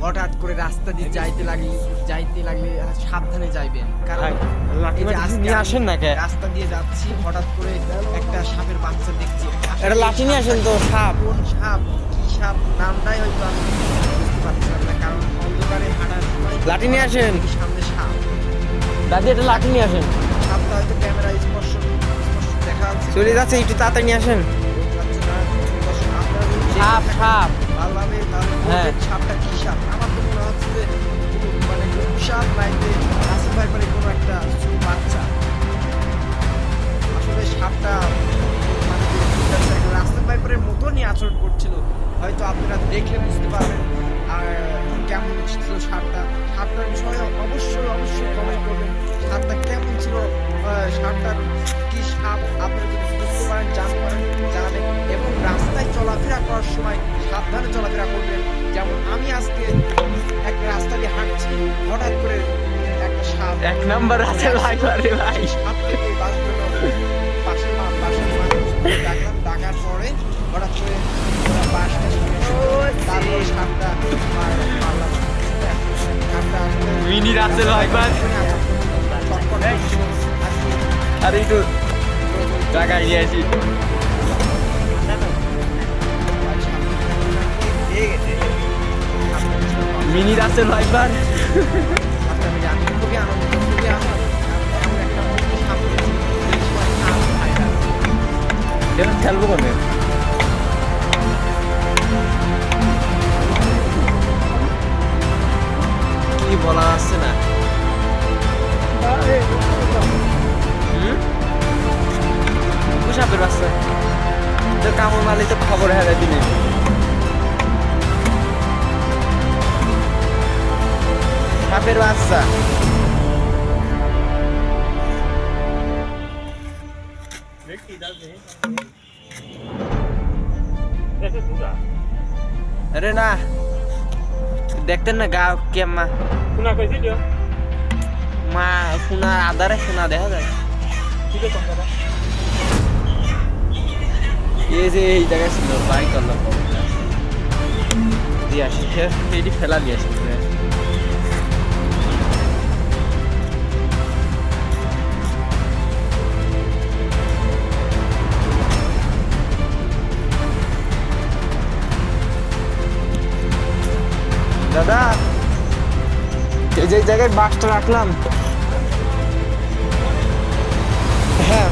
হঠাৎ করে রাস্তা দিয়ে যাইতে লাগলে সাবধানে যাইবেন, কারণ এই যে আজকে নিয়ে আসেন না কে রাস্তা দিয়ে যাচ্ছি, হঠাৎ করে একটা সাপের বাচ্চা দেখছি। এটা লাঠি নিয়ে আসেন তো, সাপ কোন সাপ, কি সাপ নামটাই হয়তো আমি বুঝতে পারছিলাম না, কারণ অন্ধকারে হাঁটার সময় লাঠি নিয়ে আসেন। সামনে সাপ। দাদি এটা লাঠি নিয়ে আসেন। সাপটা হয়তো ক্যামেরায় স্পষ্ট দেখা যাচ্ছে, চলে যাচ্ছে, একটু তাড়াতাড়ি নিয়ে আসেন। সাপ সাপ ভালোভাবে হ্যাঁ। সাপটা কি সাপ? আমার তো মনে হচ্ছে যে মানে সাপ নাইতে রাসেল ভাইপারের কোনো একটা ছোট বাচ্চা। আসলে সাপটা মানে রাসেল ভাইপারের মতনই আচরণ করছিল, হয়তো আপনারা দেখে বুঝতে পারবেন আর কেমন ছিল সাপটা। সাপটার বিষয়ে অবশ্যই কমেন্ট করবেন, সাপটা কেমন ছিল, সাপটার কি সাপ আপনারা যদি বুঝতে পারেন, জানতে পারেন জানাবেন। এবং রাস্তায় চলাফেরা করার সময় সাবধানে চলাফেরা করবেন। যেমন আমি আজকে একটা রাস্তা দিয়ে হাঁটছি, হঠাৎ করে একটা সাপ, এক নাম্বার আছে ভাই ভাই। সাপ থেকে বাঁচতে হবে। পাশের মানুষ ডাকলাম, ডাকার পরে হঠাৎ করে ওরা বাসটা তারপর সাপটা মারলাম। সাপটা আসলে মিনি রাসেল ভাইপার। চটপট আরে একটু জায়গায় নিয়ে আসি। Mini Russell viper. আমি খুবই আনন্দিত, খুবই আনন্দ। এমন একটা মুভি সামনে কেন খেলবো কোনে? কি বলা আছে না? সাপের বাচ্চা তো কামড় মারলে তো খবর হারা দিলে। সাপের বাচ্চা আরে না দেখতেন না গা কেমা শুনা কইছিল মা শোনা আদারে শোনা দেখা যায়। এই যে এই জায়গায় ছিল বাইক করলাম দিয়ে আসি, এটি ফেলা দিয়ে আসি। দাদা এই যে জায়গায় বাসটা রাখলাম, হ্যাঁ